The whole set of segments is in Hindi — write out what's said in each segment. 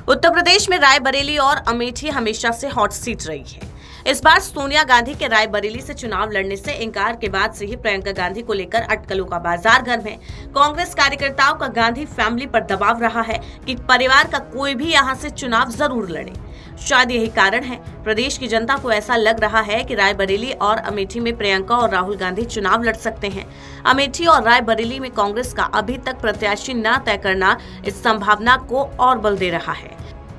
उत्तर प्रदेश में रायबरेली और अमेठी हमेशा से हॉट सीट रही है। इस बार सोनिया गांधी के रायबरेली से चुनाव लड़ने से इनकार के बाद से ही प्रियंका गांधी को लेकर अटकलों का बाजार गर्म है। कांग्रेस कार्यकर्ताओं का गांधी फैमिली पर दबाव रहा है कि परिवार का कोई भी यहां से चुनाव जरूर लड़े। शायद यही कारण है, प्रदेश की जनता को ऐसा लग रहा है कि रायबरेली और अमेठी में प्रियंका और राहुल गांधी चुनाव लड़ सकते हैं। अमेठी और रायबरेली में कांग्रेस का अभी तक प्रत्याशी न तय करना इस संभावना को और बल दे रहा है।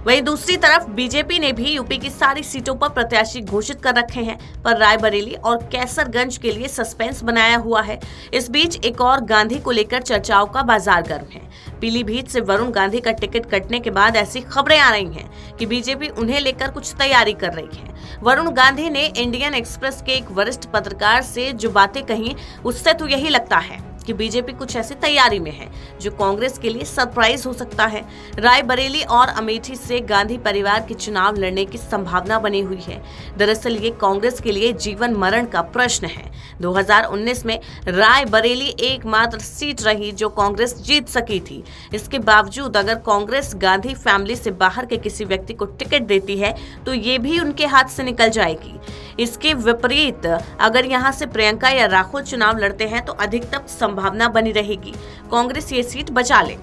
वहीं दूसरी तरफ बीजेपी ने भी यूपी की सारी सीटों पर प्रत्याशी घोषित कर रखे हैं, पर रायबरेली और कैसरगंज के लिए सस्पेंस बनाया हुआ है। इस बीच एक और गांधी को लेकर चर्चाओं का बाजार गर्म है। पीलीभीत से वरुण गांधी का टिकट कटने के बाद ऐसी खबरें आ रही हैं कि बीजेपी उन्हें लेकर कुछ तैयारी कर रही है। वरुण गांधी ने इंडियन एक्सप्रेस के एक वरिष्ठ पत्रकार से जो बातें कही, उससे तो यही लगता है कि बीजेपी कुछ ऐसी तैयारी में है जो कांग्रेस के लिए सरप्राइज हो सकता है। रायबरेली और अमेठी से गांधी परिवार के चुनाव लड़ने की संभावना बनी हुई है। दरअसल ये कांग्रेस के लिए जीवन मरण का प्रश्न है। 2019 में रायबरेली एकमात्र सीट रही जो कांग्रेस जीत सकी थी। इसके बावजूद अगर कांग्रेस गांधी फैमिली से बाहर के किसी व्यक्ति को टिकट देती है तो ये भी उनके हाथ से निकल जाएगी। इसके विपरीत अगर यहाँ से प्रियंका या राहुल चुनाव लड़ते हैं तो अधिकतम संभावना बनी रहेगी कांग्रेस ये सीट बचा ले।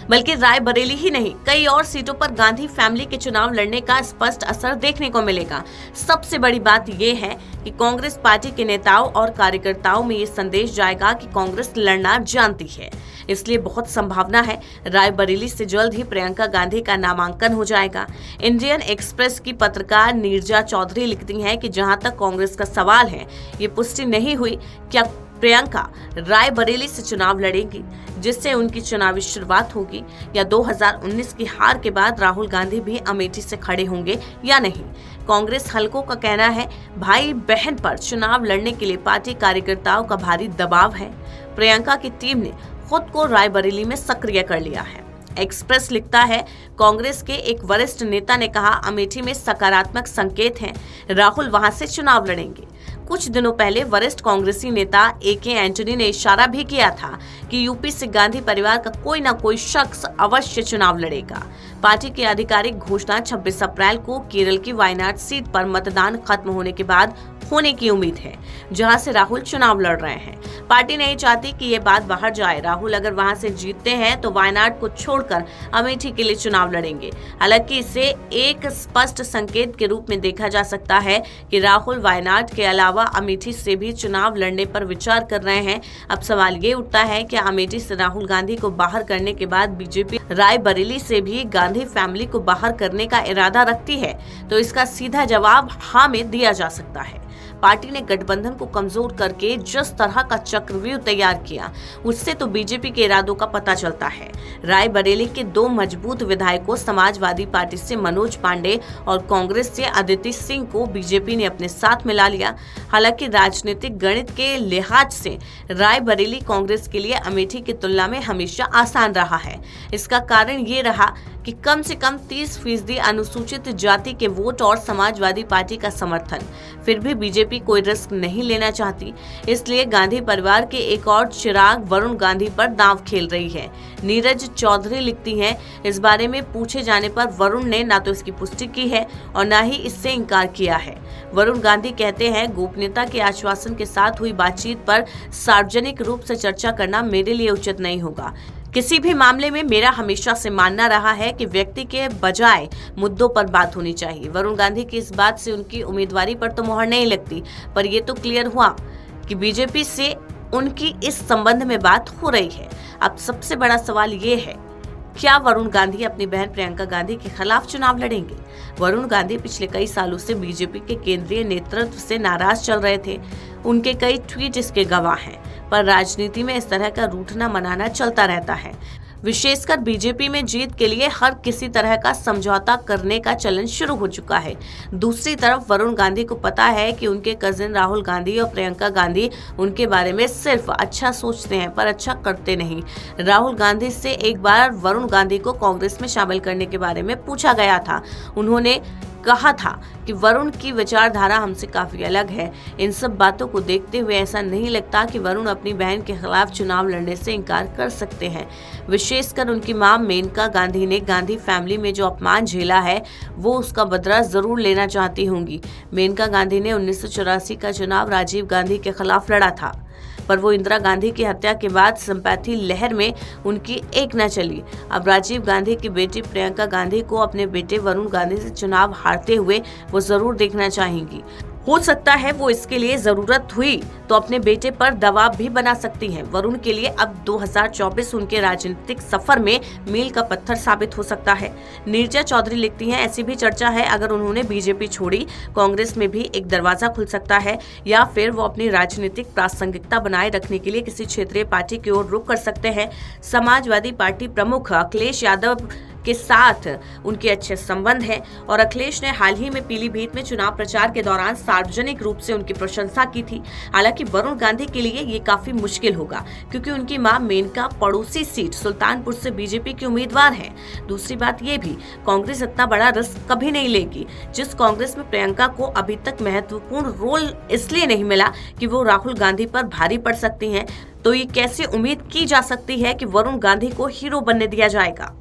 बल्कि रायबरेली ही नहीं, कई और सीटों पर गांधी फैमिली के चुनाव लड़ने का स्पष्ट असर देखने को मिलेगा। सबसे बड़ी बात यह है कि कांग्रेस पार्टी के नेताओं और कार्यकर्ताओं में ये संदेश जाएगा कि कांग्रेस लड़ना जानती है। इसलिए बहुत संभावना है रायबरेली से जल्द ही प्रियंका गांधी का नामांकन हो जाएगा। इंडियन एक्सप्रेस की पत्रकार नीरजा चौधरी लिखती हैं कि जहां तक कांग्रेस का सवाल है, ये पुष्टि नहीं हुई क्या प्रियंका रायबरेली से चुनाव लड़ेंगी, जिससे उनकी चुनावी शुरुआत होगी, या 2019 की हार के बाद राहुल गांधी भी अमेठी से खड़े होंगे या नहीं। कांग्रेस हलकों का कहना है भाई बहन पर चुनाव लड़ने के लिए पार्टी कार्यकर्ताओं का भारी दबाव है। प्रियंका की टीम ने खुद को रायबरेली में सक्रिय कर लिया है। एक्सप्रेस लिखता है कांग्रेस के एक वरिष्ठ नेता ने कहा अमेठी में सकारात्मक संकेत हैं, राहुल वहां से चुनाव लड़ेंगे। कुछ दिनों पहले वरिष्ठ कांग्रेसी नेता AK एंटनी ने इशारा भी किया था कि यूपी से गांधी परिवार का कोई न कोई शख्स अवश्य चुनाव लड़ेगा। पार्टी की आधिकारिक घोषणा 26 अप्रैल को केरल की वायनाड सीट पर मतदान खत्म होने के बाद होने की उम्मीद है, जहां से राहुल चुनाव लड़ रहे हैं। पार्टी नहीं चाहती कि ये बात बाहर जाए। राहुल अगर वहां से जीतते हैं तो वायनाड को छोड़कर अमेठी के लिए चुनाव लड़ेंगे। हालांकि इसे एक स्पष्ट संकेत के रूप में देखा जा सकता है कि राहुल वायनाड के अलावा अमेठी से भी चुनाव लड़ने पर विचार कर रहे हैं। अब सवाल ये उठता है कि अमेठी से राहुल गांधी को बाहर करने के बाद बीजेपी रायबरेली से भी गांधी फैमिली को बाहर करने का इरादा रखती है, तो इसका सीधा जवाब हाँ में दिया जा सकता है। पार्टी ने गठबंधन को कमजोर करके जिस तरह का चक्रव्यूह तैयार किया, उससे तो बीजेपी के इरादों का पता चलता है। रायबरेली के दो मजबूत विधायकों समाजवादी पार्टी से मनोज पांडे और कांग्रेस से अदिति सिंह को बीजेपी ने अपने साथ मिला लिया। हालांकि राजनीतिक गणित के लिहाज से रायबरेली कांग्रेस के लिए अमेठी की तुलना में हमेशा आसान रहा है। इसका कारण ये रहा कि कम से कम 30% अनुसूचित जाति के वोट और समाजवादी पार्टी का समर्थन। फिर भी बीजेपी कोई रिस्क नहीं लेना चाहती, इसलिए गांधी परिवार के एक और चिराग वरुण गांधी पर दांव खेल रही है। नीरज चौधरी लिखती हैं, इस बारे में पूछे जाने पर वरुण ने ना तो इसकी पुष्टि की है और ना ही इससे इनकार किया है। वरुण गांधी कहते हैं, गोपनीयता के आश्वासन के साथ हुई बातचीत पर सार्वजनिक रूप से चर्चा करना मेरे लिए उचित नहीं होगा। किसी भी मामले में मेरा हमेशा से मानना रहा है कि व्यक्ति के बजाय मुद्दों पर बात होनी चाहिए। वरुण गांधी की इस बात से उनकी उम्मीदवारी पर तो मोहर नहीं लगती, पर यह तो क्लियर हुआ कि बीजेपी से उनकी इस संबंध में बात हो रही है। अब सबसे बड़ा सवाल ये है, क्या वरुण गांधी अपनी बहन प्रियंका गांधी के खिलाफ चुनाव लड़ेंगे? वरुण गांधी पिछले कई सालों से बीजेपी के केंद्रीय नेतृत्व से नाराज चल रहे थे। उनके कई ट्वीट इसके गवाह हैं, पर राजनीति में इस तरह का रूठना मनाना चलता रहता है। विशेषकर बीजेपी में जीत के लिए हर किसी तरह का समझौता करने का चलन शुरू हो चुका है। दूसरी तरफ वरुण गांधी को पता है कि उनके कजिन राहुल गांधी और प्रियंका गांधी उनके बारे में सिर्फ अच्छा सोचते हैं पर अच्छा करते नहीं। राहुल गांधी से एक बार वरुण गांधी को कांग्रेस में शामिल करने के बारे में पूछा गया था। उन्होंने कहा था कि वरुण की विचारधारा हमसे काफी अलग है। इन सब बातों को देखते हुए ऐसा नहीं लगता कि वरुण अपनी बहन के खिलाफ चुनाव लड़ने से इनकार कर सकते हैं। विशेषकर उनकी मां मेनका गांधी ने गांधी फैमिली में जो अपमान झेला है वो उसका बदला जरूर लेना चाहती होंगी। मेनका गांधी ने 1984 का चुनाव राजीव गांधी के खिलाफ लड़ा था, पर वो इंदिरा गांधी की हत्या के बाद सिंपैथी लहर में उनकी एक न चली। अब राजीव गांधी की बेटी प्रियंका गांधी को अपने बेटे वरुण गांधी से चुनाव हारते हुए वो जरूर देखना चाहेंगी। हो सकता है वो इसके लिए जरूरत हुई तो अपने बेटे पर दबाव भी बना सकती हैं। वरुण के लिए अब 2024 उनके राजनीतिक सफर में मील का पत्थर साबित हो सकता है। नीरजा चौधरी लिखती हैं, ऐसी भी चर्चा है अगर उन्होंने बीजेपी छोड़ी, कांग्रेस में भी एक दरवाजा खुल सकता है, या फिर वो अपनी राजनीतिक प्रासंगिकता बनाए रखने के लिए किसी क्षेत्रीय पार्टी की ओर रुख कर सकते हैं। समाजवादी पार्टी प्रमुख अखिलेश यादव के साथ उनके अच्छे संबंध हैं और अखिलेश ने हाल ही में पीलीभीत में चुनाव प्रचार के दौरान सार्वजनिक रूप से उनकी प्रशंसा की थी। हालांकि वरुण गांधी के लिए ये काफी मुश्किल होगा क्योंकि उनकी मां मेनका पड़ोसी सीट सुल्तानपुर से बीजेपी की उम्मीदवार हैं। दूसरी बात ये भी, कांग्रेस इतना बड़ा रिस्क कभी नहीं लेगी। जिस कांग्रेस में प्रियंका को अभी तक महत्वपूर्ण रोल इसलिए नहीं मिला कि वो राहुल गांधी पर भारी पड़ सकती हैं, तो ये कैसे उम्मीद की जा सकती है कि वरुण गांधी को हीरो बनने दिया जाएगा।